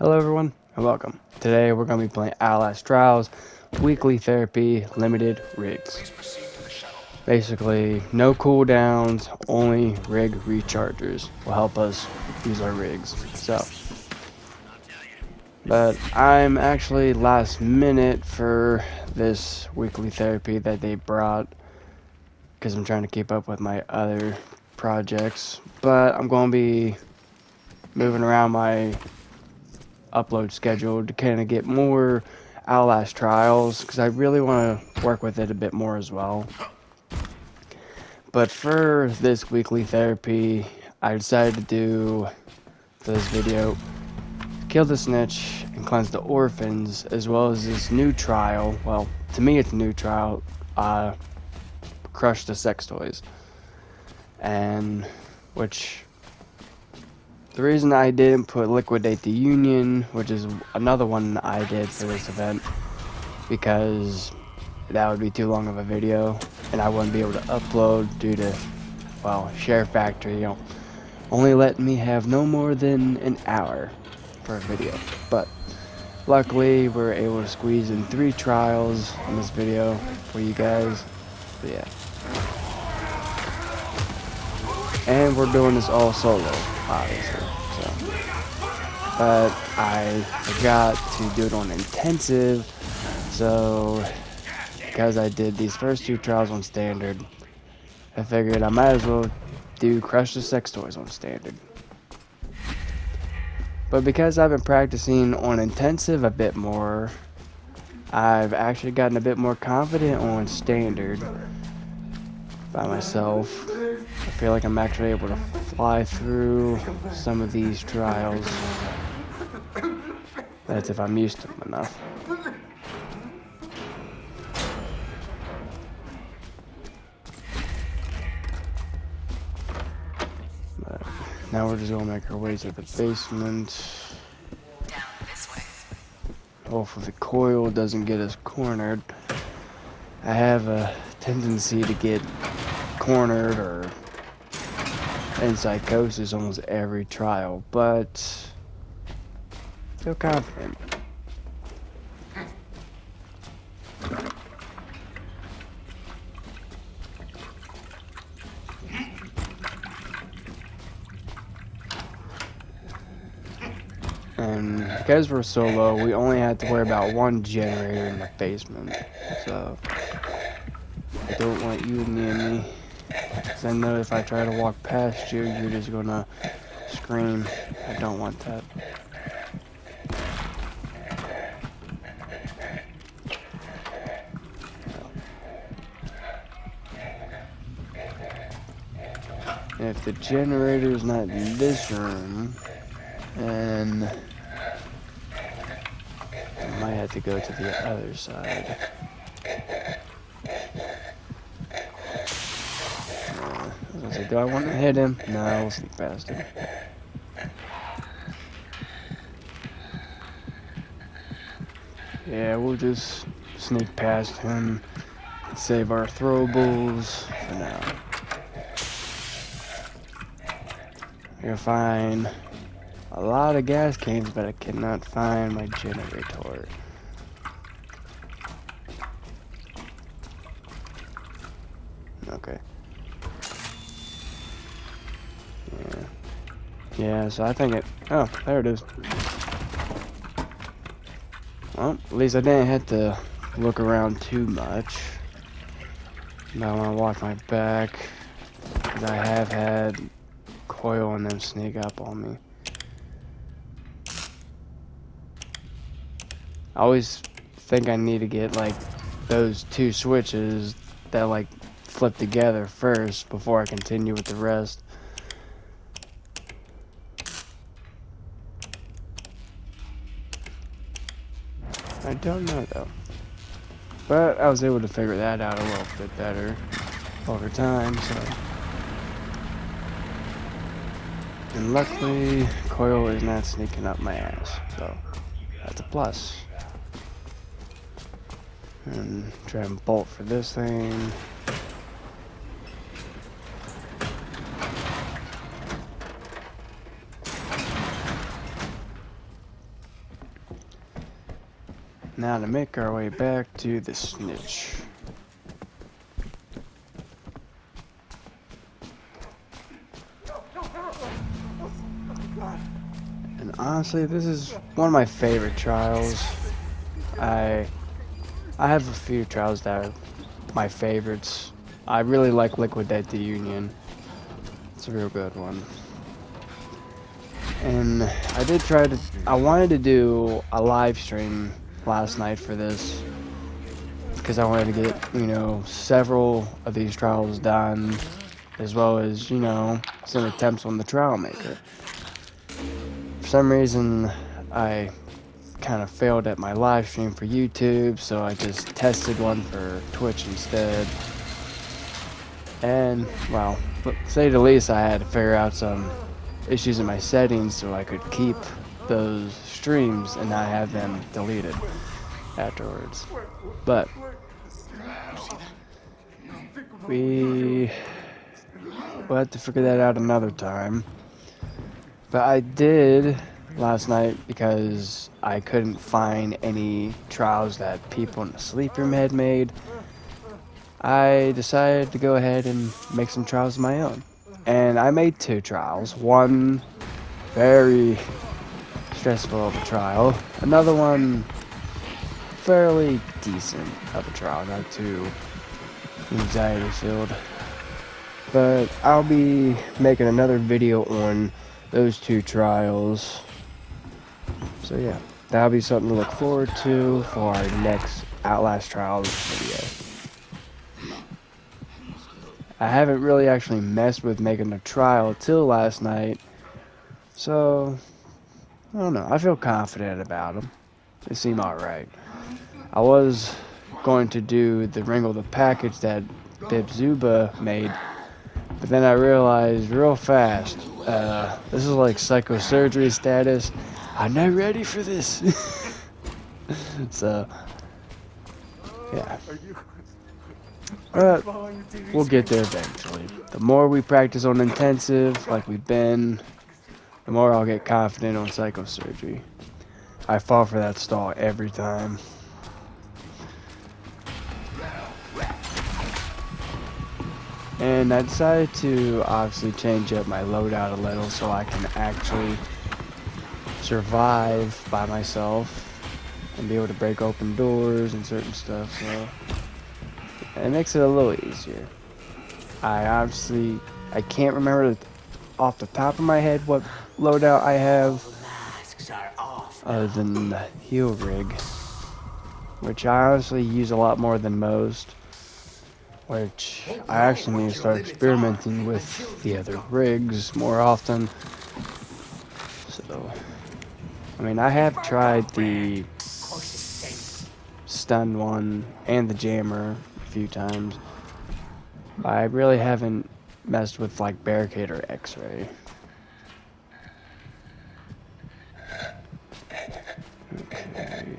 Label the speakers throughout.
Speaker 1: Hello everyone, and welcome. Today we're going to be playing Outlast Trials, Weekly Therapy, Limited Rigs. Basically, no cooldowns, only rig rechargers will help us use our rigs. But I'm actually last minute for this weekly therapy that they brought, because I'm trying to keep up with my other projects. But I'm going to be moving around my upload schedule to kind of get more Outlast Trials, because I really want to work with it a bit more as well. But for this weekly therapy, I decided to do, for this video, kill the Snitch and cleanse the Orphans, as well as this new trial. Well, to me it's a new trial, crush the sex toys. And which the reason I didn't put liquidate the Union, which is another one I did for this event, because that would be too long of a video and I wouldn't be able to upload due to, well, Share Factory, only letting me have no more than an hour for a video. But luckily we're able to squeeze in 3 trials in this video for you guys. So yeah. And we're doing this all solo, obviously. So, but I forgot to do it on intensive, so because I did these first 2 trials on standard, I figured I might as well do crush the sex toys on standard. But because I've been practicing on intensive a bit more, I've actually gotten a bit more confident on standard by myself. I feel like I'm actually able to fly through some of these trials. That's if I'm used to them enough. But now we're just gonna make our way to the basement. Hopefully the coil doesn't get us cornered. I have a tendency to get cornered or in psychosis almost every trial, but I feel confident. And because we're solo, we only have to worry about 1 generator in the basement. So I don't want you near me, because I know if I try to walk past you, you're just gonna scream. I don't want that. If the generator's not in this room, then I might have to go to the other side. I was gonna say, do I want to hit him? No, we'll sneak past him. Yeah, we'll just sneak past him, save our throwables for now. You'll find a lot of gas cans, but I cannot find my generator. Okay. Yeah, so I think it... Oh, there it is. Well, at least I didn't have to look around too much. Now I want to watch my back, because I have had coil and them sneak up on me. I always think I need to get like those 2 switches that like flip together first before I continue with the rest. I don't know though, but I was able to figure that out a little bit better over time, so. And luckily, coil is not sneaking up my ass, so that's a plus. And try and bolt for this thing. Now to make our way back to the Snitch. And honestly, this is one of my favorite trials. I have a few trials that are my favorites. I really like Liquid Death the Union. It's a real good one. And I wanted to do a live stream last night for this. Because I wanted to get, you know, several of these trials done. As well as, you know, some attempts on the trial maker. For some reason, I kind of failed at my live stream for YouTube, so I just tested one for Twitch instead. And, well, to say the least, I had to figure out some issues in my settings so I could keep those streams and not have them deleted afterwards. But we'll have to figure that out another time. But I did last night because I couldn't find any trials that people in the sleep room had made. I decided to go ahead and make some trials of my own. And I made 2 trials. One very stressful of a trial. Another one fairly decent of a trial, not too anxiety filled. But I'll be making another video on those 2 trials. So yeah, that'll be something to look forward to for our next Outlast trials video. I haven't really actually messed with making a trial till last night, so I don't know. I feel confident about them. They seem alright. I was going to do the Wrangle the Package that Bib Zuba made, but then I realized real fast, this is like psychosurgery status. I'm not ready for this. So, yeah. But we'll get there eventually. The more we practice on intensive, like we've been, the more I'll get confident on psychosurgery. I fall for that stall every time. And I decided to obviously change up my loadout a little so I can actually survive by myself and be able to break open doors and certain stuff, so it makes it a little easier. I can't remember off the top of my head what loadout I have other than the heal rig, which I honestly use a lot more than most, which I actually need to start experimenting with the other rigs more often. So, I mean, I have tried the stun one and the jammer a few times. I really haven't messed with like barricade or x-ray. Okay.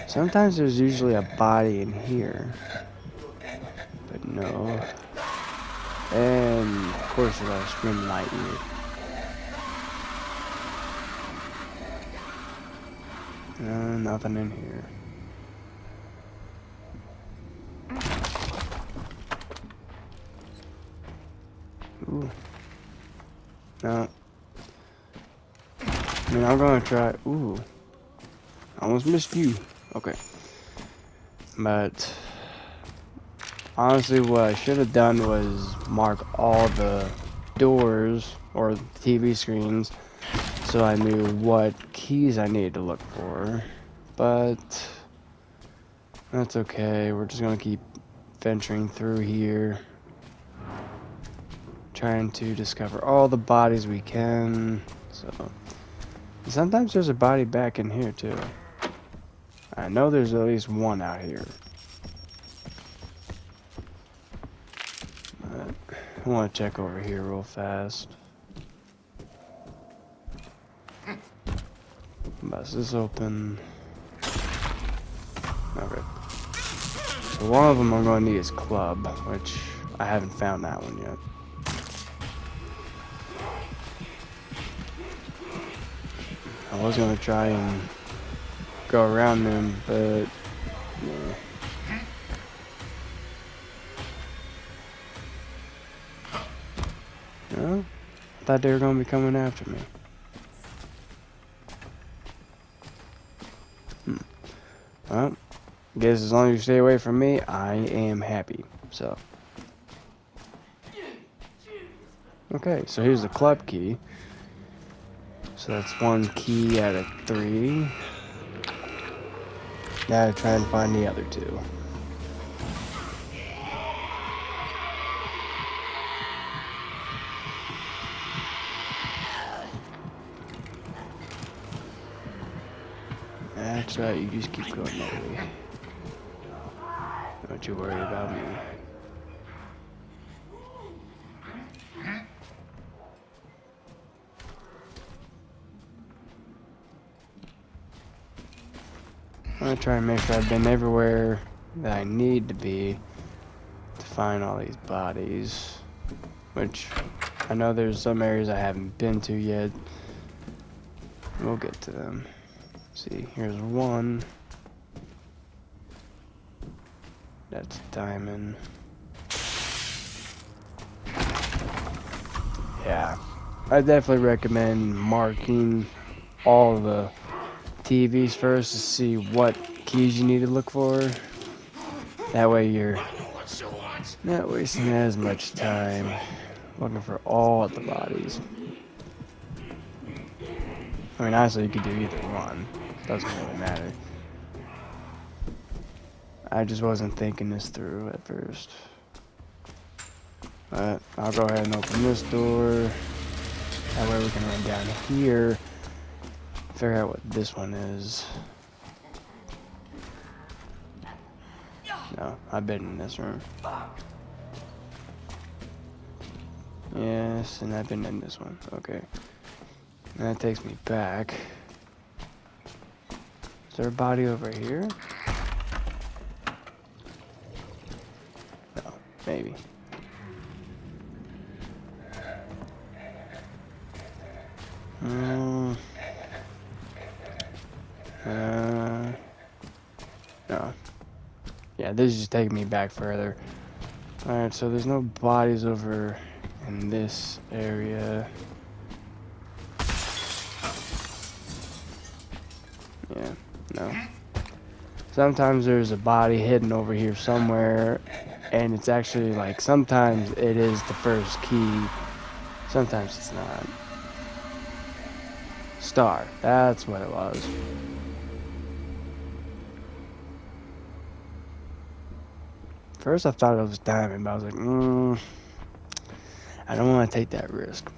Speaker 1: Sometimes there's usually a body in here, but no. And of course there's a screaming light here. Nothing in here. Ooh. No. I mean, I'm gonna try. Ooh. I almost missed you. Okay. But honestly, what I should have done was mark all the doors or TV screens so I knew what keys I needed to look for. But that's okay. We're just gonna keep venturing through here, trying to discover all the bodies we can. So sometimes there's a body back in here too. I know there's at least one out here. But I want to check over here real fast. Bust this open. Okay. So one of them I'm going to need is club, which I haven't found that one yet. I was gonna try and go around them, but yeah. No? I thought they were gonna be coming after me. Well, guess as long as you stay away from me, I am happy. So. Okay, so here's the club key. So that's 1 key out of 3. Now to try and find the other 2. That's right, you just keep going that way. Don't you worry about me. I'm gonna try and make sure I've been everywhere that I need to be to find all these bodies. Which, I know there's some areas I haven't been to yet. We'll get to them. See, here's 1. That's diamond. Yeah, I definitely recommend marking all the TVs first to see what keys you need to look for. That way you're not wasting as much time looking for all the bodies. I mean, honestly, you could do either one. Doesn't really matter. I just wasn't thinking this through at first. But I'll go ahead and open this door. That way we can run down here. Figure out what this one is. No, I've been in this room. Yes, and I've been in this one. Okay. And that takes me back. Is there a body over here? No, maybe. No. Yeah, this is just taking me back further. Alright, so there's no bodies over in this area. Yeah, no. Sometimes there's a body hidden over here somewhere, and it's actually like, sometimes it is the first key, sometimes it's not. Star, that's what it was. First I thought it was diamond, but I was like, I don't want to take that risk.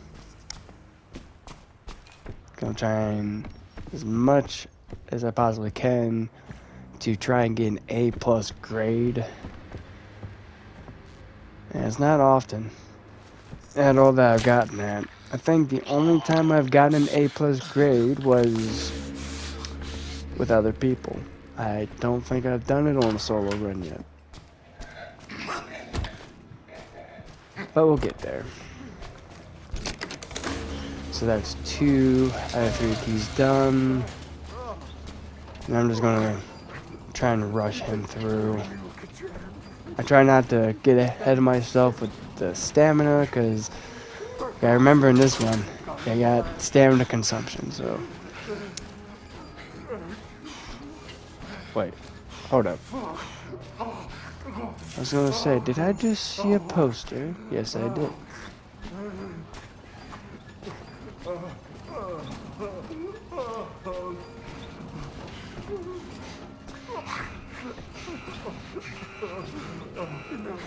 Speaker 1: I'm trying as much as I possibly can to try and get an A+ grade. And it's not often at all that I've gotten that. I think the only time I've gotten an A+ grade was with other people. I don't think I've done it on a solo run yet. But we'll get there. So that's 2 out of 3 keys done. And I'm just gonna try and rush him through. I try not to get ahead of myself with the stamina, because I remember in this one, I got stamina consumption, so. Wait, hold up. I was gonna say, did I just see a poster? Yes, I did.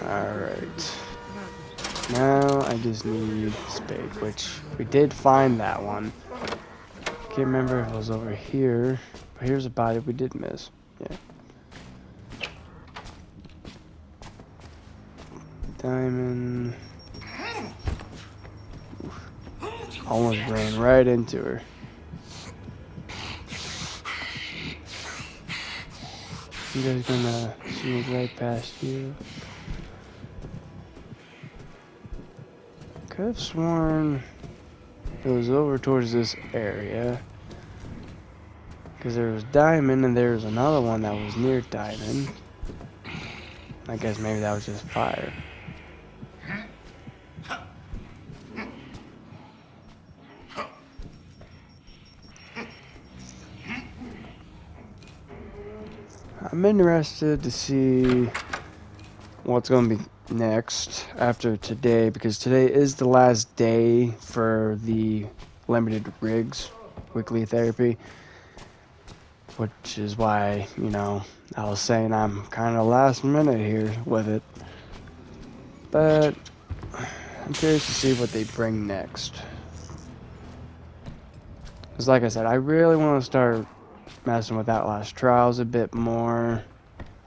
Speaker 1: Alright. Now I just need spade, which we did find that one. Can't remember if it was over here. But here's a body we did miss. Yeah. Diamond. Oof. Almost ran right into her. You guys gonna sneak right past you? Could have sworn it was over towards this area. Because there was diamond and there was another one that was near diamond. I guess maybe that was just fire. I'm interested to see what's going to be next after today, because today is the last day for the limited rigs weekly therapy, which is why, you know, I was saying I'm kind of last minute here with it, but I'm curious to see what they bring next. Because like I said, I really want to start messing with Outlast Trials a bit more.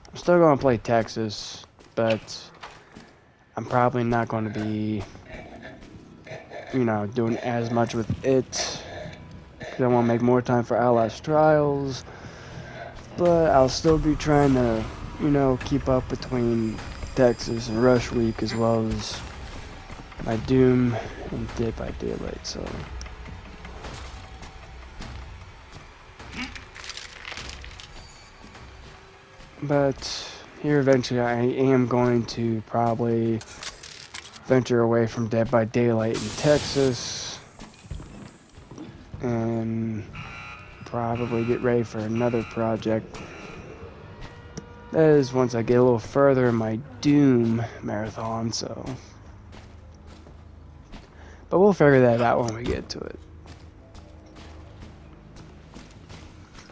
Speaker 1: I'm still going to play Texas, but I'm probably not going to be, you know, doing as much with it, because I want to make more time for Outlast Trials, but I'll still be trying to, you know, keep up between Texas and Rush Week, as well as my Doom and Dead by Daylight, so. But here eventually I am going to probably venture away from Dead by Daylight in Texas and probably get ready for another project. That is once I get a little further in my Doom marathon, so. But we'll figure that out when we get to it.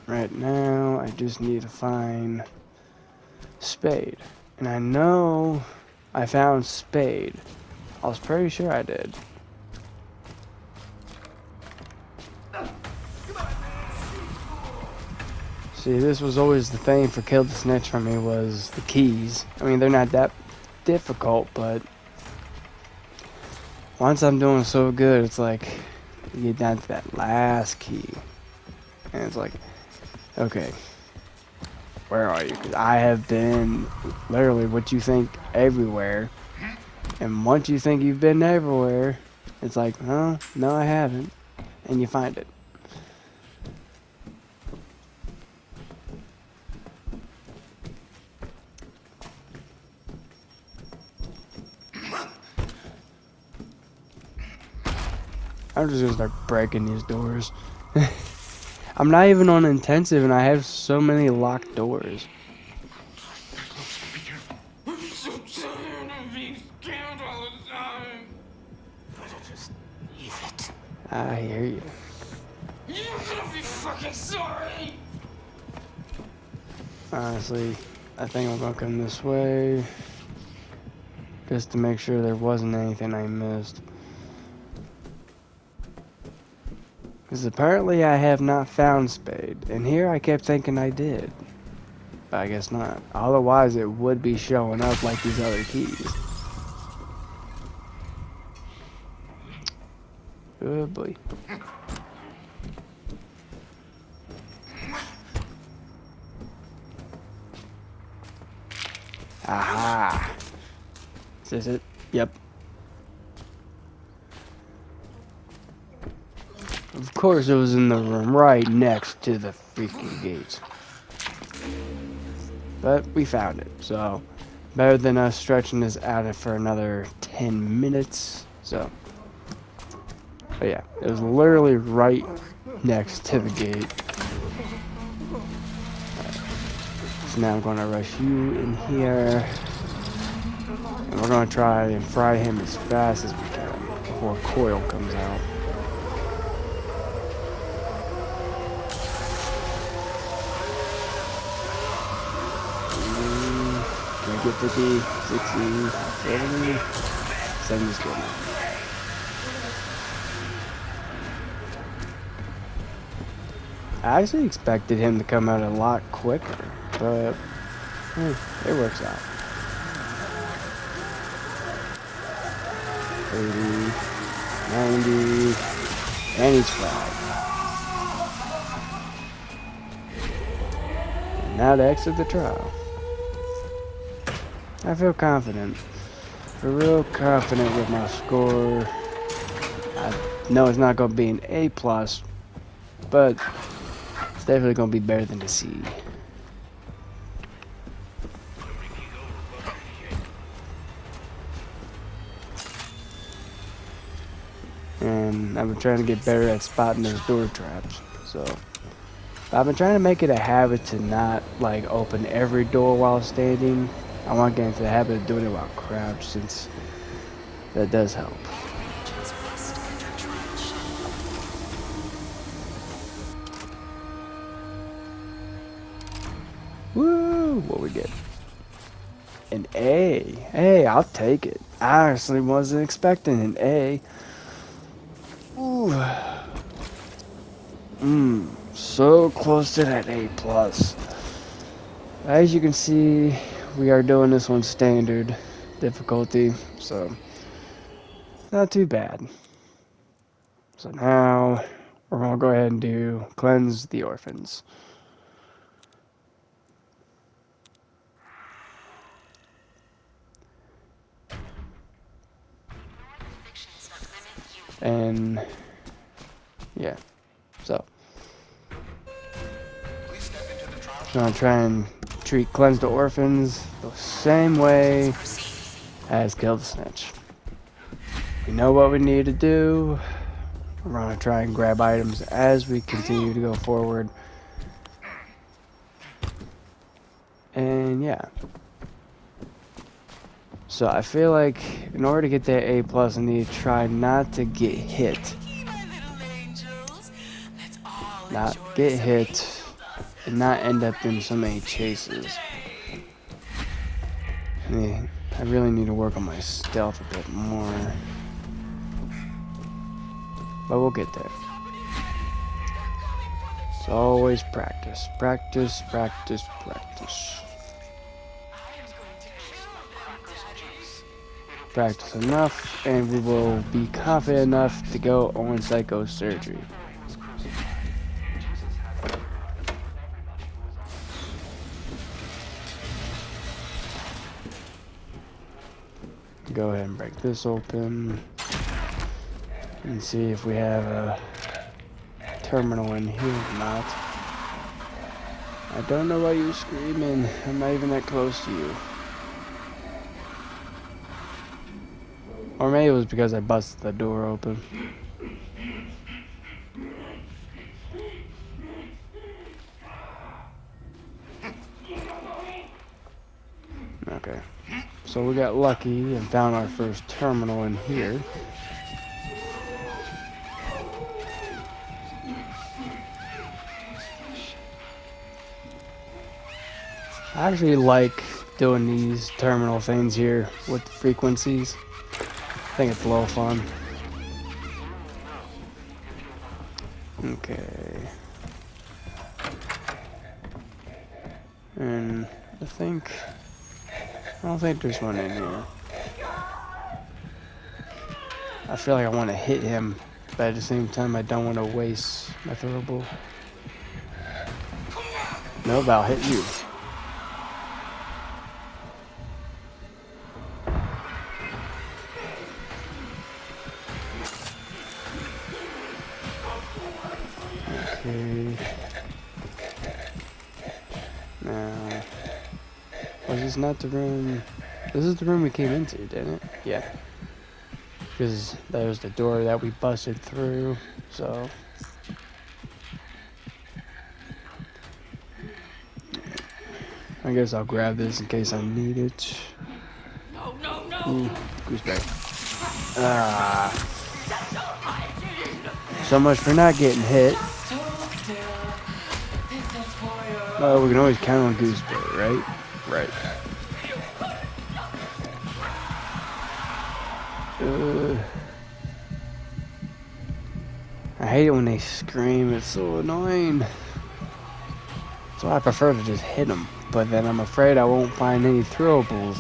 Speaker 1: Right now, I just need to find Spade. And I know I found Spade. I was pretty sure I did. See, this was always the thing for Kill the Snitch for me, was the keys. I mean, they're not that difficult, but once I'm doing so good, it's like you get down to that last key. And it's like, okay, where are you? Because I have been literally what you think everywhere. And once you think you've been everywhere, it's like, oh, no, I haven't. And you find it. I'm just gonna start breaking these doors. I'm not even on intensive and I have so many locked doors.
Speaker 2: Be careful. I'm so tired of being scared all the time. Better just leave it.
Speaker 1: I hear you.
Speaker 2: You're gonna be fucking sorry.
Speaker 1: Honestly, I think I'm gonna come this way just to make sure there wasn't anything I missed. Because apparently I have not found Spade, and here I kept thinking I did. But I guess not. Otherwise it would be showing up like these other keys. Good boy. Aha! Is this it? Yep. Of course it was in the room right next to the freaking gates. But we found it, so better than us stretching this out for another 10 minutes. So, but yeah, it was literally right next to the gate. So now I'm gonna rush you in here, and we're gonna try and fry him as fast as we can before Coil comes out. Get 50, 60, 70, 70's good now. I actually expected him to come out a lot quicker, but it works out. 80, 90, and he's fried. And now to exit the trial. I feel confident. Feel real confident with my score. I know it's not going to be an A+, but definitely gonna be better than the sea. And I've been trying to get better at spotting those door traps. So I've been trying to make it a habit to not like open every door while standing. I want to get into the habit of doing it while crouched, since that does help. Woo! What we get? An A. Hey, I'll take it. I honestly wasn't expecting an A. Ooh. So close to that A plus. As you can see, we are doing this one standard difficulty, so not too bad. So now we're gonna go ahead and do cleanse the orphans. And yeah, so I'm gonna try and treat cleanse the orphans the same way as kill the snitch. We know what we need to do. We're gonna try and grab items as we continue to go forward. And yeah. So I feel like in order to get that A plus, I need to try not to get hit. Not get hit and not end up in so many chases. I really need to work on my stealth a bit more. But we'll get there. It's always practice. Practice, practice, practice. Practice enough and we will be confident enough to go on psychosurgery. Go ahead and break this open and see if we have a terminal in here or not. I don't know why you're screaming. I'm not even that close to you. Or maybe it was because I busted the door open. Okay. So we got lucky and found our first terminal in here. I actually like doing these terminal things here with the frequencies. I think it's a little fun. Okay. And I don't think there's one in here. I feel like I want to hit him, but at the same time I don't want to waste my throwable. Nope, I'll hit you. Okay. Now, was this not the room? This is the room we came into, didn't it? Yeah. Because that was the door that we busted through, so. I guess I'll grab this in case I need it.
Speaker 2: No, no, no!
Speaker 1: Ooh, gooseberry. Ah. So much for not getting hit. Oh, we can always count on gooseberry, right? Right. I hate it when they scream, it's so annoying. So I prefer to just hit them, but then I'm afraid I won't find any throwables.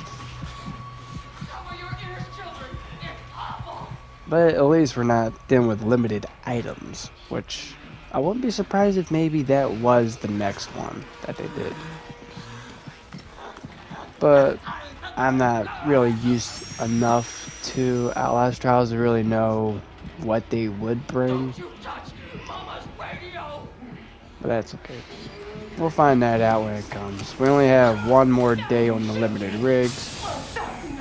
Speaker 1: But at least we're not dealing with limited items, which I wouldn't be surprised if maybe that was the next one that they did. But I'm not really used enough to Outlast Trials to really know what they would bring.
Speaker 2: Don't you touch Mama's radio!
Speaker 1: But that's okay. We'll find that out when it comes. We only have one more day on the limited rigs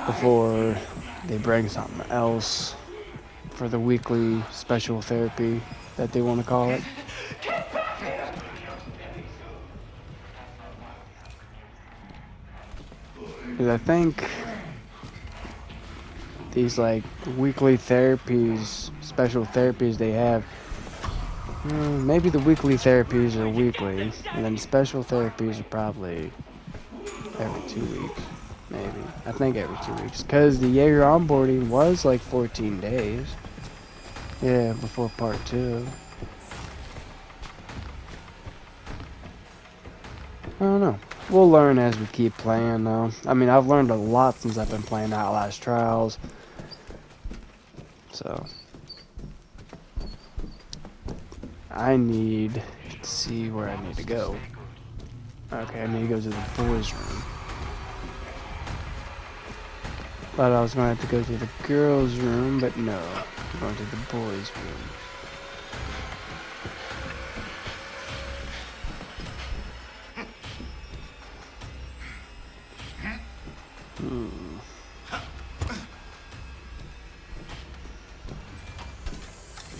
Speaker 1: before they bring something else for the weekly special therapy that they want to call it. Because I think these like weekly therapies, special therapies they have, maybe the weekly therapies are weekly, and then special therapies are probably every 2 weeks. Maybe. I think every 2 weeks. Because the Jaeger onboarding was like 14 days. Yeah, before part 2. I don't know. We'll learn as we keep playing, though. I mean, I've learned a lot since I've been playing Outlast Trials. So, I need to see where I need to go. Okay, I need to go to the boys' room. Thought I was going to have to go to the girls' room, but no. I'm going to the boys' room.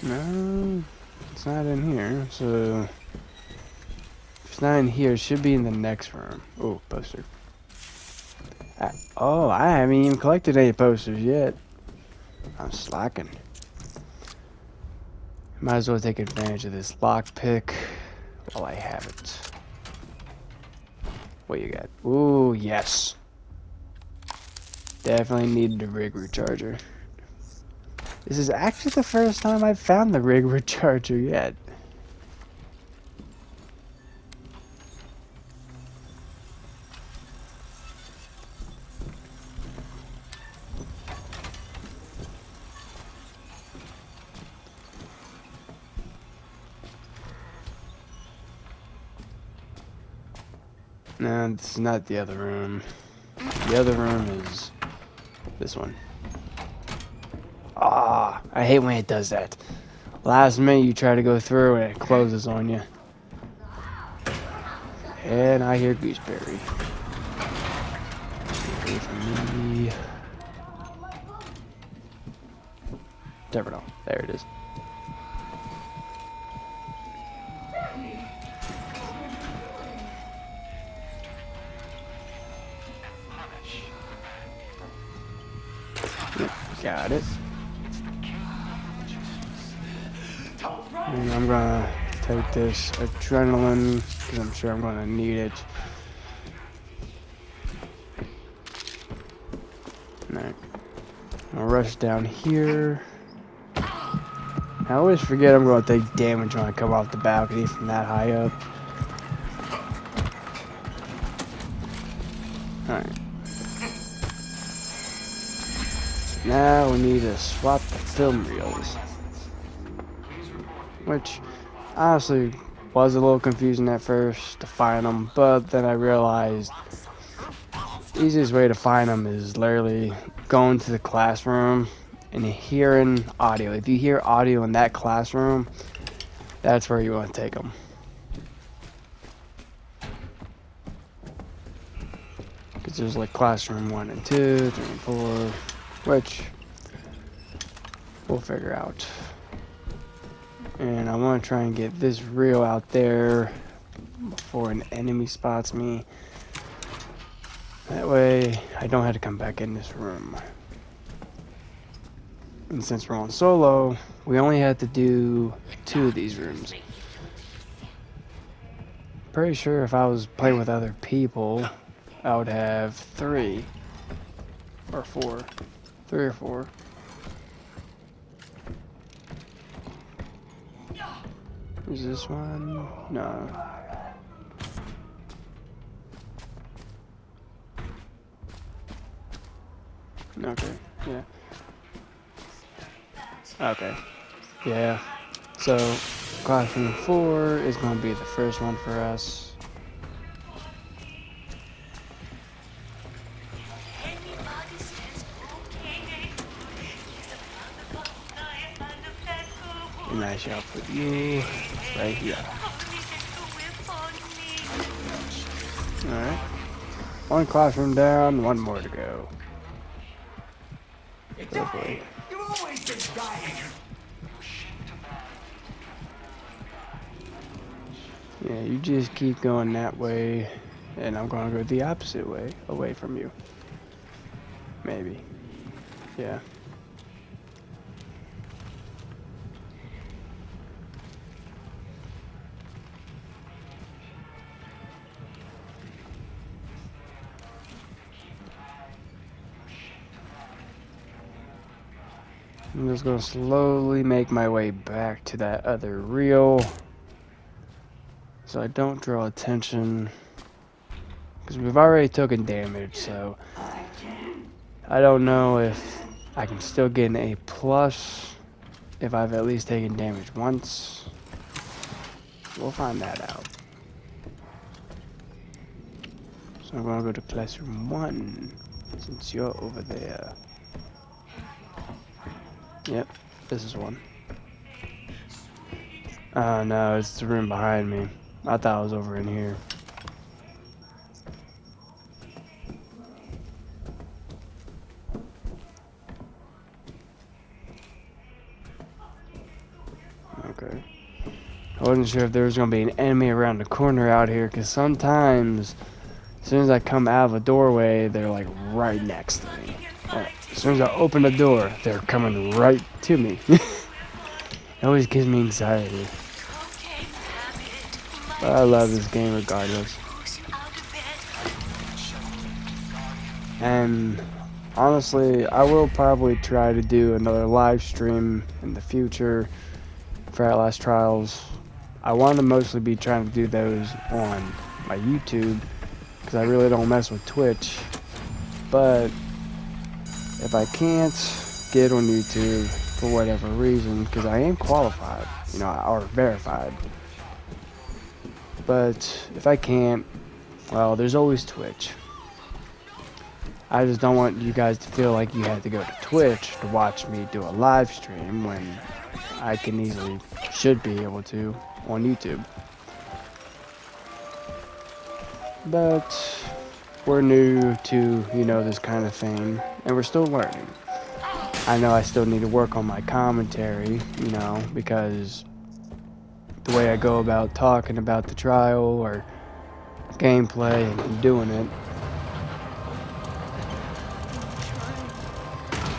Speaker 1: No, it's not in here, so if it's not in here, it should be in the next room. Oh, poster. I haven't even collected any posters yet. I'm slacking. Might as well take advantage of this lockpick while I have it. What you got? Ooh, yes. Definitely needed a rig recharger. This is actually the first time I've found the rig recharger yet. No, this is not the other room. The other room is this one. Ah, I hate when it does that. Last minute you try to go through and it closes on you. And I hear Gooseberry. Away from me. Terminal. There it is. Yep, got it. And I'm gonna take this adrenaline because I'm sure I'm gonna need it. Alright. I'll rush down here. I always forget I'm gonna take damage when I come off the balcony from that high up. Alright. Now we need to swap the film reels. Which honestly was a little confusing at first to find them, but then I realized the easiest way to find them is literally going to the classroom and hearing audio. If you hear audio in that classroom, that's where you want to take them. Because there's like classroom 1 and 2, 3 and 4, which we'll figure out. And I want to try and get this reel out there before an enemy spots me. That way I don't have to come back in this room. And since we're on solo, we only have to do 2 of these rooms. Pretty sure if I was playing with other people, I would have 3 or 4. 3 or 4. Is this one? No. Okay, yeah. Okay, yeah. So, classroom 4 is going to be the first one for us. And I shall put you right here. Alright. One classroom down, one more to go.
Speaker 2: You're
Speaker 1: Oh boy.
Speaker 2: dying! You've always been dying!
Speaker 1: Yeah, you just keep going that way, and I'm gonna go the opposite way, away from you. Maybe. Yeah. I'm just gonna slowly make my way back to that other reel, so I don't draw attention, because we've already taken damage, so I don't know if I can still get an A plus if I've at least taken damage once. We'll find that out. So I'm gonna go to classroom 1, since you're over there. Yep, this is one. Oh no, it's the room behind me. I thought I was over in here. Okay. I wasn't sure if there was going to be an enemy around the corner out here, because sometimes, as soon as I come out of a doorway, they're like right next to me. As soon as I open the door, they're coming right to me. It always gives me anxiety. But I love this game regardless. And honestly, I will probably try to do another live stream in the future for Outlast Trials. I want to mostly be trying to do those on my YouTube, because I really don't mess with Twitch. But if I can't get on YouTube for whatever reason, because I am qualified, you know, or verified. But if I can't, well, there's always Twitch. I just don't want you guys to feel like you had to go to Twitch to watch me do a live stream when I can easily, should be able to, on YouTube. But we're new to, you know, this kind of thing, and we're still learning. I know I still need to work on my commentary, you know, because the way I go about talking about the trial or gameplay and doing it.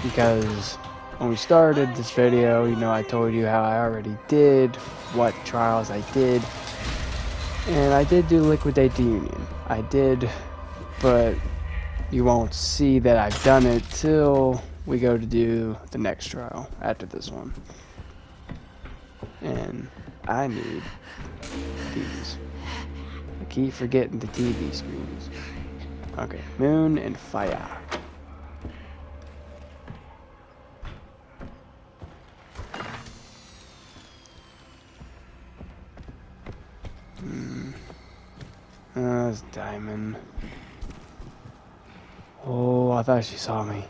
Speaker 1: Because when we started this video, you know, I told you how I already did, what trials I did, and I did do Liquidate the Union. I did, but you won't see that I've done it till we go to do the next trial after this one. And I need these. I keep forgetting the TV screens. Okay, moon and fire. It's Diamond. Oh, I thought she saw me.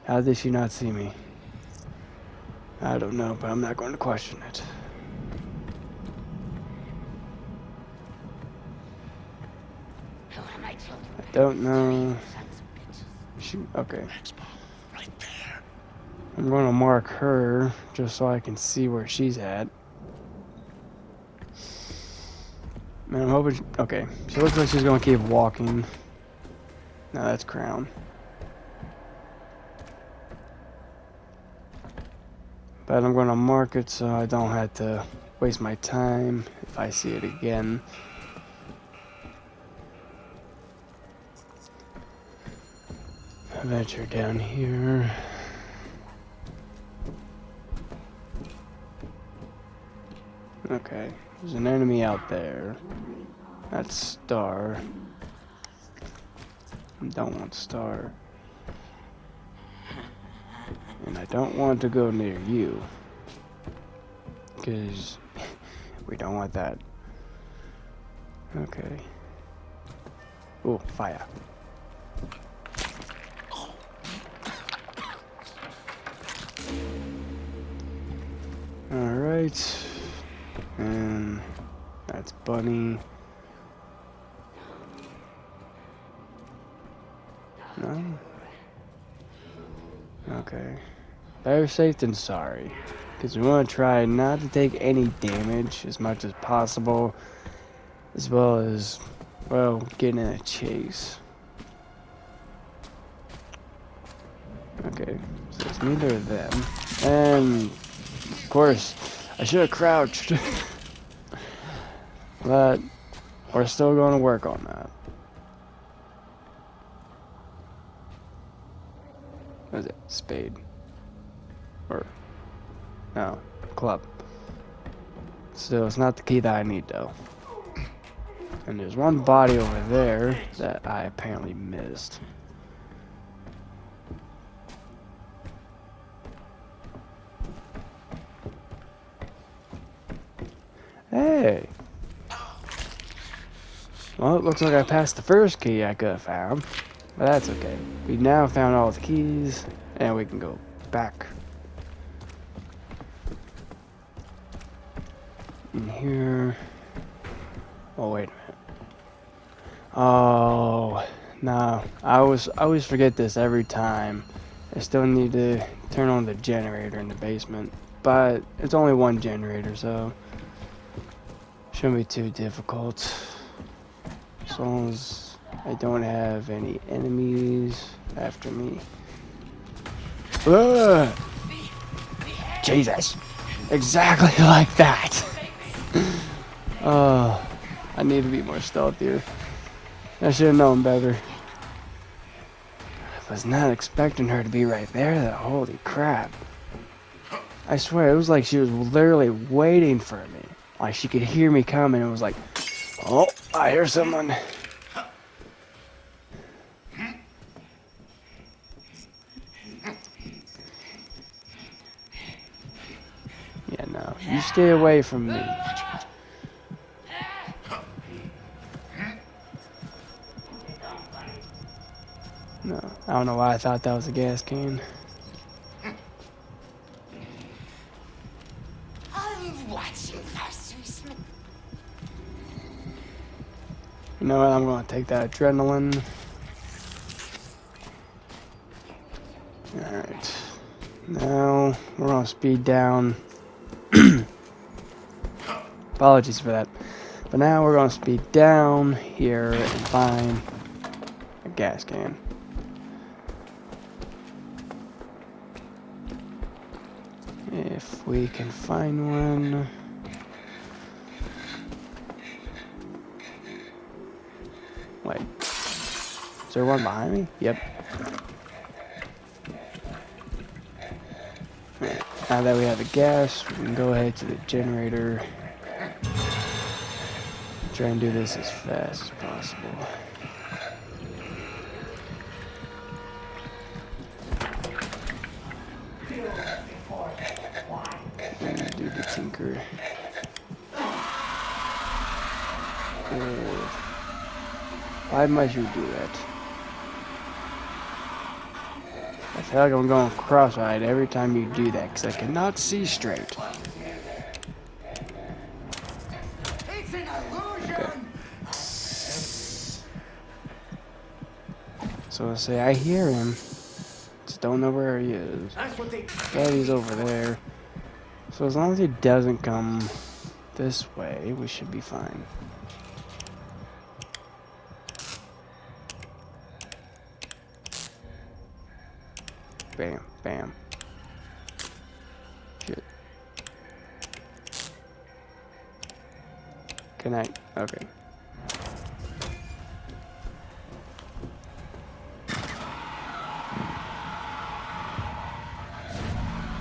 Speaker 1: How did she not see me? I don't know, but I'm not going to question it. I don't know. Okay. I'm going to mark her just so I can see where she's at. Man, I'm hoping. Okay, she looks like she's going to keep walking. No, that's Crown. But I'm going to mark it so I don't have to waste my time if I see it again. Venture down here. Okay, there's an enemy out there. That's Star. I don't want Star. And I don't want to go near you. Because we don't want that. Okay. Oh, fire. Alright. And that's Bunny. Okay. Better safe than sorry. Because we want to try not to take any damage as much as possible. As well as, well, getting in a chase. Okay. So it's neither of them. And, of course, I should have crouched. But we're still going to work on that. What is it? Spade. Or, no, club. Still, it's not the key that I need, though. And there's one body over there that I apparently missed. Hey! Well, it looks like I passed the first key I could have found. But that's okay. We now found all the keys, and we can go back. In here. Oh, wait a minute. Oh, no. I always forget this every time. I still need to turn on the generator in the basement. But it's only one generator, so shouldn't be too difficult. As long as I don't have any enemies after me. Ugh! Jesus! Exactly like that! Oh, I need to be more stealthier. I should have known better. I was not expecting her to be right there, though. Holy crap. I swear, it was like she was literally waiting for me. Like she could hear me coming and was like, oh, I hear someone. Yeah, no. You stay away from me. No, I don't know why I thought that was a gas can.
Speaker 2: I'm watching Versus.
Speaker 1: You know what? I'm going to take that adrenaline. Alright. Now, we're going to speed down. Apologies for that. But now we're going to speed down here and find a gas can. If we can find one. Wait. Is there one behind me? Yep. Right. Now that we have the gas, we can go ahead to the generator. Try and do this as fast as possible. And do the tinker. Why might you do that? I feel like I'm going cross-eyed every time you do that, because I cannot see straight.
Speaker 2: It's an illusion.
Speaker 1: Okay. So I say I hear him, just don't know where he is.
Speaker 2: That's what they.
Speaker 1: Yeah, he's over there. So as long as he doesn't come this way, we should be fine. Bam, bam. Shit. Can I? Okay.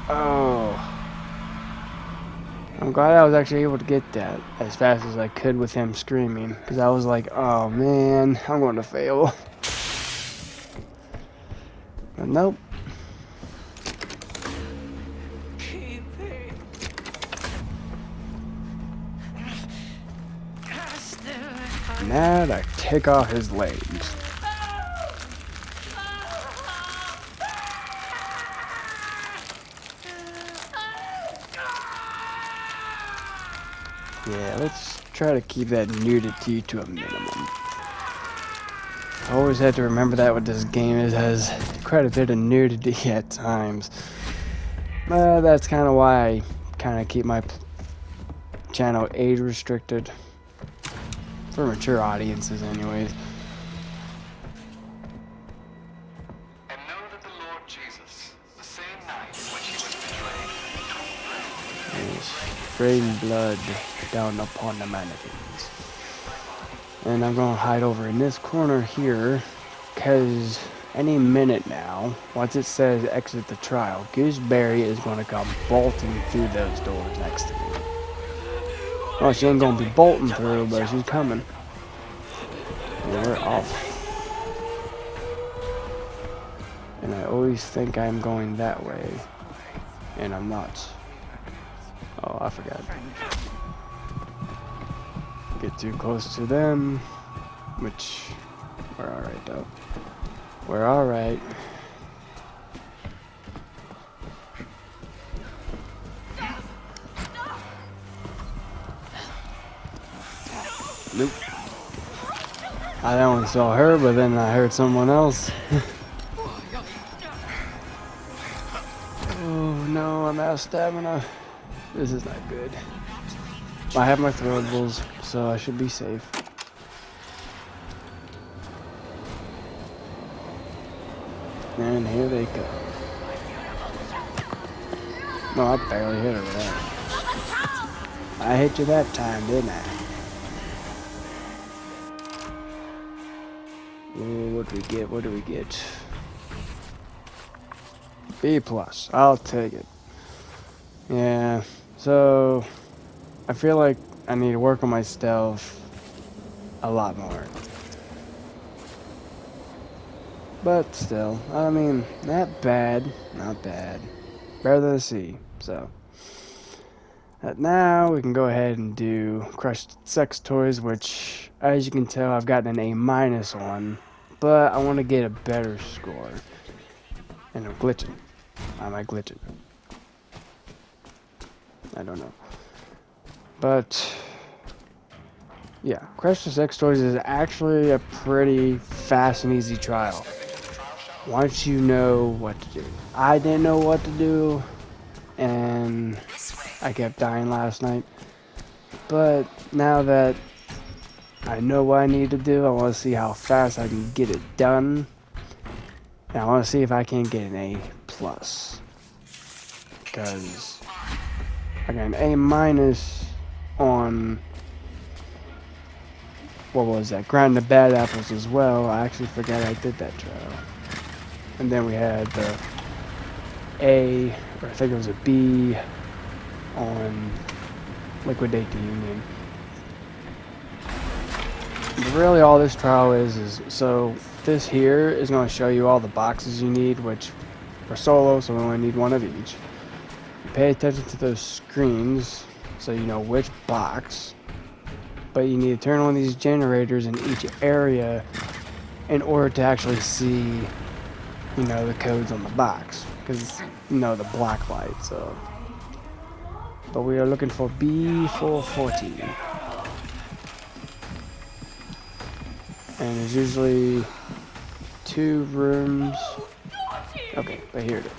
Speaker 1: Oh. I'm glad I was actually able to get that as fast as I could with him screaming. Because I was like, oh man, I'm going to fail. But nope. Now I take off his legs. Yeah, let's try to keep that nudity to a minimum. I always had to remember that with this game. It has quite a bit of nudity at times. That's kind of why I kind of keep my channel age restricted. For mature audiences anyways.
Speaker 3: And know that the Lord Jesus, the same night when he was betrayed,
Speaker 1: Yes, rain blood down upon the mannequins. And I'm gonna hide over in this corner here, cause any minute now, once it says exit the trial, Gooseberry is gonna come bolting through those doors next to me. Well, she ain't gonna be bolting through, but she's coming. And we're off. And I always think I'm going that way, and I'm not. Oh, I forgot. Get too close to them, which we're alright though. We're alright. Nope. I only saw her, but then I heard someone else. Oh no, I'm out of stamina. This is not good. I have my throwables, so I should be safe. And here they go. No, I barely hit her with that. I hit you that time, didn't I? Ooh, what do we get? What do we get? B+. I'll take it. Yeah, so I feel like I need to work on my stealth a lot more. But still, I mean, not bad, not bad. Better than C, so. Now we can go ahead and do crushed sex toys, which, as you can tell, I've gotten an A- on, but I want to get a better score. And I'm glitching. Am I glitching? I don't know. But yeah, crushed sex toys is actually a pretty fast and easy trial. Once you know what to do. I didn't know what to do, and I kept dying last night. But now that I know what I need to do, I want to see how fast I can get it done. And I want to see if I can get an A+. Because I got an A- on, what was that? Grinding the bad apples as well. I actually forgot I did that trial. And then we had the A, or I think it was a B, on Liquidate the Union. But really all this trial is so this here is going to show you all the boxes you need, which for solo, so we only need one of each. Pay attention to those screens so you know which box, but you need to turn on these generators in each area in order to actually see, you know, the codes on the box, because you know the black light. So, but we are looking for B414, and there's usually 2 rooms. Okay, but here it is.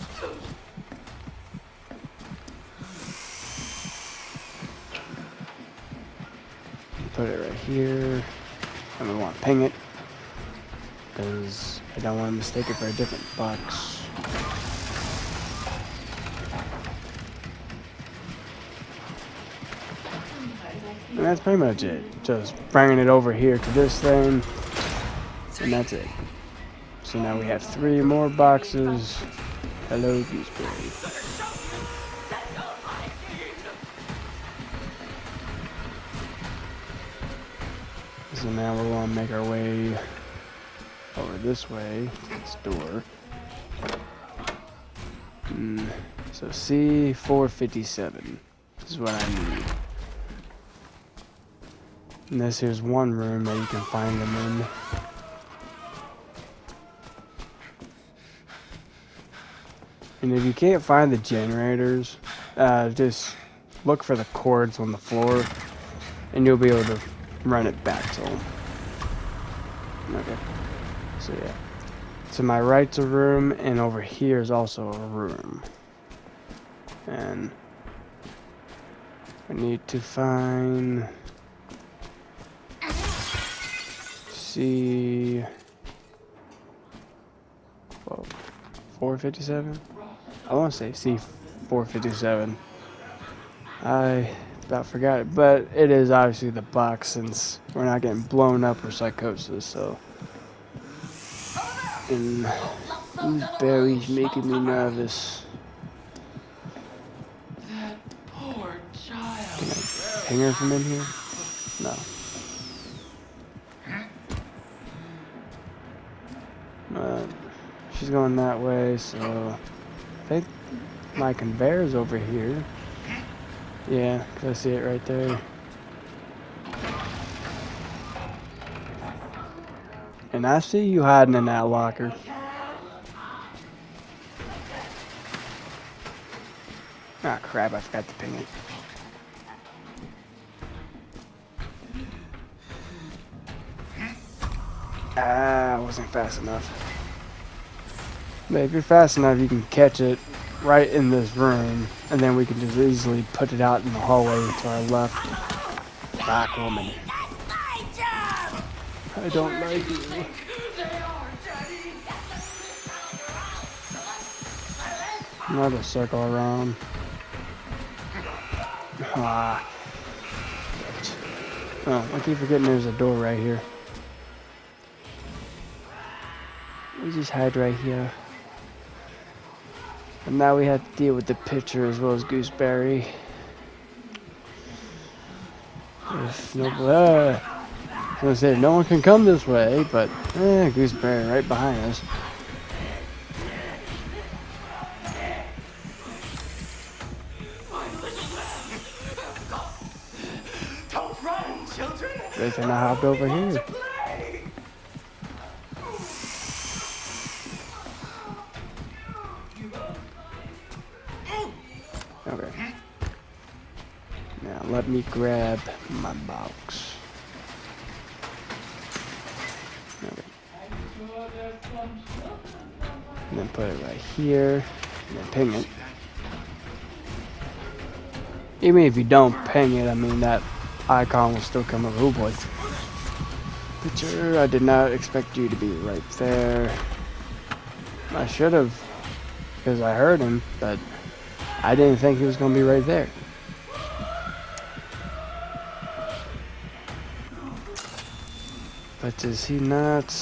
Speaker 1: Put it right here, and we want to ping it because I don't want to mistake it for a different box. And that's pretty much it. Just bringing it over here to this thing, and that's it. So now we have 3 more boxes. Hello, Gooseberry. So now we're going to make our way over this way to this door. So C457 is what I need. And this here's one room that you can find them in. And if you can't find the generators, just look for the cords on the floor, and you'll be able to run it back to them. Okay. So yeah. To my right's a room, and over here is also a room. And I need to find C. Whoa, 457. I want to say C457. I about forgot it, but it is obviously the box since we're not getting blown up or psychosis. So, and Barry's making me nervous.
Speaker 2: That poor child.
Speaker 1: Can I ping her from in here? No. She's going that way, so I think my conveyor's over here. Yeah, 'cause I see it right there. And I see you hiding in that locker. Ah, crap, I forgot to ping it. Ah, I wasn't fast enough. But if you're fast enough, you can catch it right in this room, and then we can just easily put it out in the hallway to our left. Black woman. I don't like you. Another circle around. Ah. Oh, I keep forgetting there's a door right here. We just hide right here. And now we have to deal with the pitcher as well as Gooseberry. If no, I was gonna say no one can come this way, but Gooseberry right behind us.
Speaker 2: Don't run, children.
Speaker 1: Good thing I hopped over here. Okay. Now let me grab my box. Okay. And then put it right here. And then ping it. Even if you don't ping it, I mean that icon will still come up. Oh boy. Picture, I did not expect you to be right there. I should have, because I heard him, but I didn't think he was going to be right there. But is he not?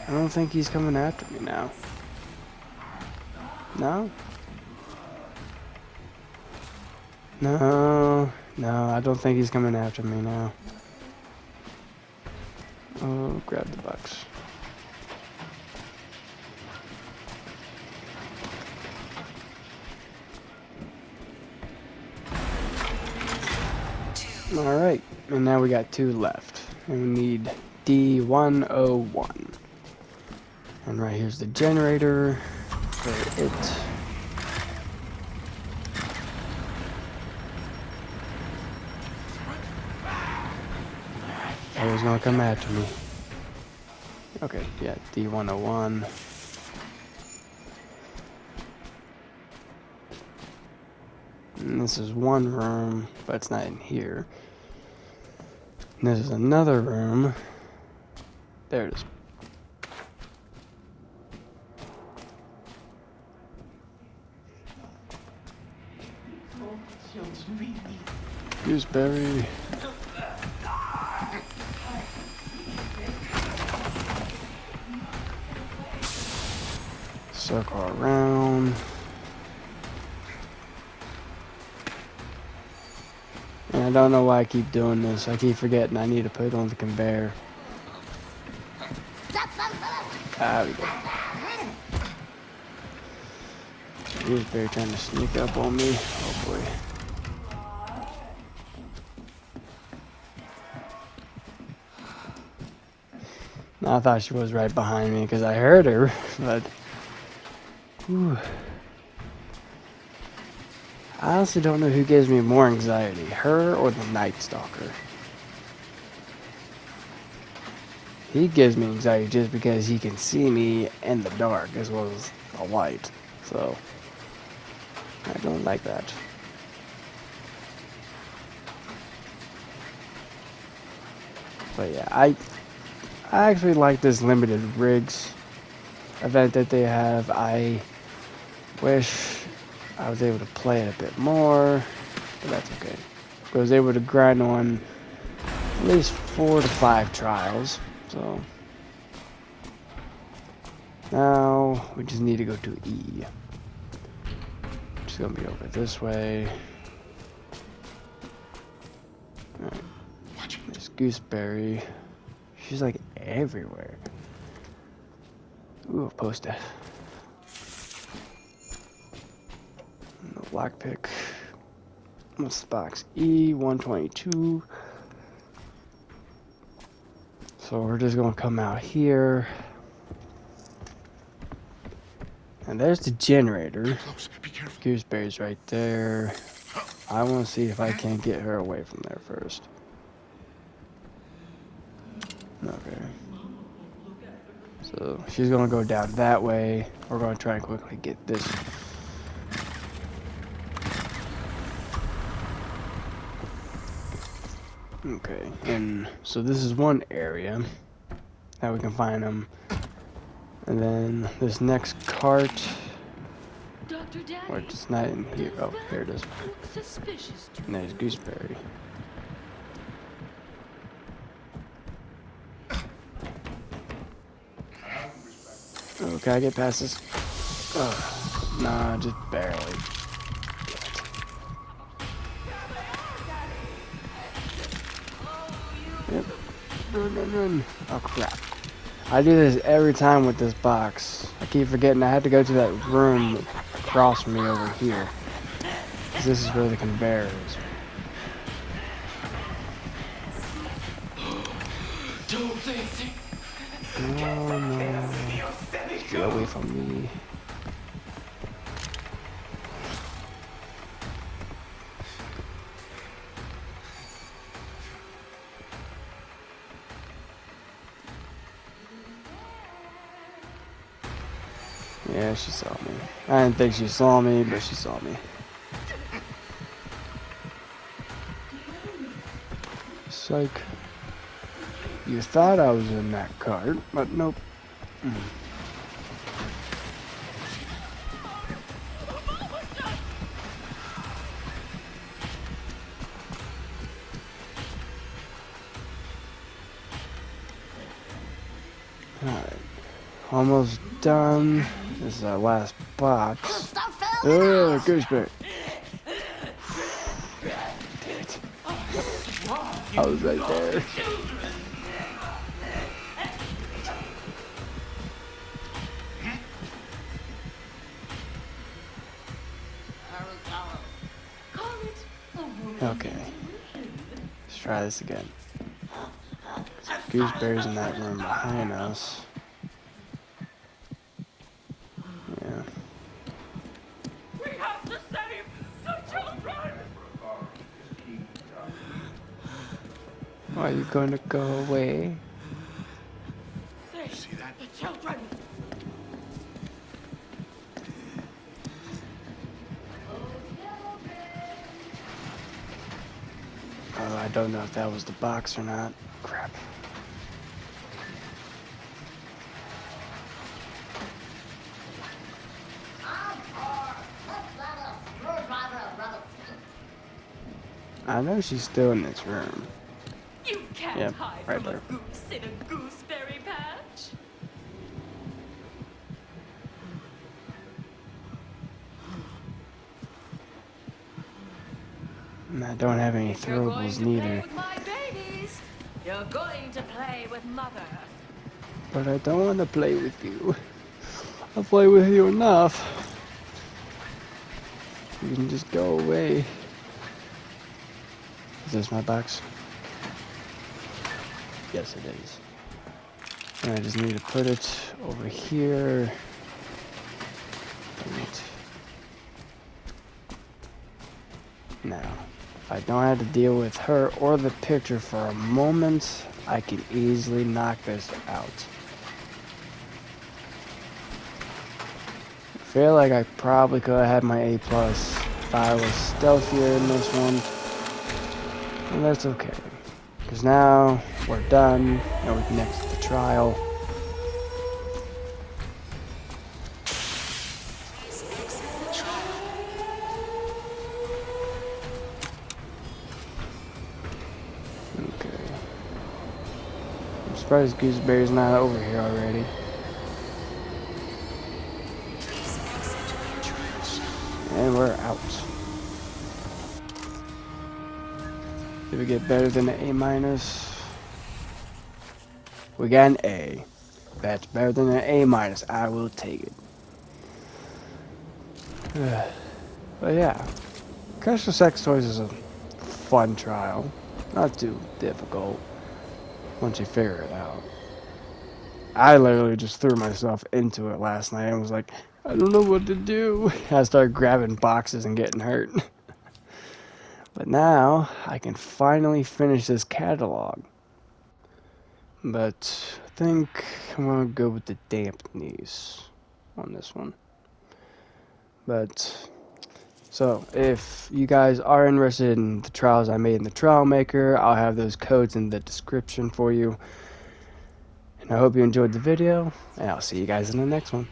Speaker 1: I don't think he's coming after me now. No? No, I don't think he's coming after me now. Oh, grab the box. Alright, and now we got 2 left. And we need D101. And right here's the generator for it. He was gonna come after me. Okay, yeah, D101. And this is one room, but it's not in here. And this is another room. There it is. Gooseberry. Circle around. And I don't know why I keep doing this. I keep forgetting I need to put it on the conveyor. Ah, we go. Gooseberry trying to sneak up on me. Oh boy. I thought she was right behind me because I heard her, but whew. I honestly don't know who gives me more anxiety, her or the Night Stalker. He gives me anxiety just because he can see me in the dark as well as the light. So, I don't like that. But yeah, I actually like this limited rigs event that they have. I wish I was able to play it a bit more, but that's okay. I was able to grind on at least 4 to 5 trials, so now we just need to go to E. Just gonna be over this way. Alright. There's Gooseberry. She's like everywhere. Ooh, a poster. No lockpick. What's the box? E122. So we're just gonna come out here. And there's the generator.
Speaker 2: Close. Be careful.
Speaker 1: Gooseberry's right there. I want to see if I can get her away from there first. Okay. So she's gonna go down that way. We're gonna try and quickly get this. Okay, and so this is one area that we can find them. And then this next cart,
Speaker 4: Dr. Daddy,
Speaker 1: or it's not in here. Oh, here it is.
Speaker 4: looks suspicious to
Speaker 1: And there's Gooseberry. Oh, can I get past this? Oh, nah, just barely. Yep. Run, run, run. Oh, crap. I do this every time with this box. I keep forgetting I had to go to that room across from me over here. 'Cause this is where the conveyor is.
Speaker 2: Don't think.
Speaker 1: No, no. Get away from me. Yeah, she saw me. I didn't think she saw me, but she saw me. Psych. You thought I was in that cart, but nope. Alright. Almost done. This is our last box. Oh, Gooseberry. Damn it. I was right there. Okay. Let's try this again. Gooseberry's in that room behind us. Yeah.
Speaker 4: We have to save the children!
Speaker 1: Are you gonna go away?
Speaker 4: Save the children!
Speaker 1: Oh, I don't know if that was the box or not. Crap. I know she's still in this room.
Speaker 4: You can't
Speaker 1: Yep,
Speaker 4: hide
Speaker 1: right
Speaker 4: from
Speaker 1: there.
Speaker 4: a goose in a gooseberry patch.
Speaker 1: And I don't have any
Speaker 4: If you're going
Speaker 1: throwables
Speaker 4: to play
Speaker 1: neither.
Speaker 4: with my babies, you're going to play with mother.
Speaker 1: But I don't want to play with you. I'll play with you enough. You can just go away. Is this my box? Yes, it is. And I just need to put it over here. Right. Now, if I don't have to deal with her or the picture for a moment, I can easily knock this out. I feel like I probably could have had my A+ if I was stealthier in this one. And that's okay. Because now we're done. Now we can exit the trial. Okay. I'm surprised Gooseberry's not over here already. And we're out. Did we get better than an A-? We got an A. That's better than an A-. I will take it. But yeah. Crash for Sex Toys is a fun trial. Not too difficult once you figure it out. I literally just threw myself into it last night and was like, I don't know what to do. I started grabbing boxes and getting hurt. But now I can finally finish this catalog. But I think I'm gonna go with the damp knees on this one. But so if you guys are interested in the trials I made in the Trial Maker, I'll have those codes in the description for you. And I hope you enjoyed the video, and I'll see you guys in the next one.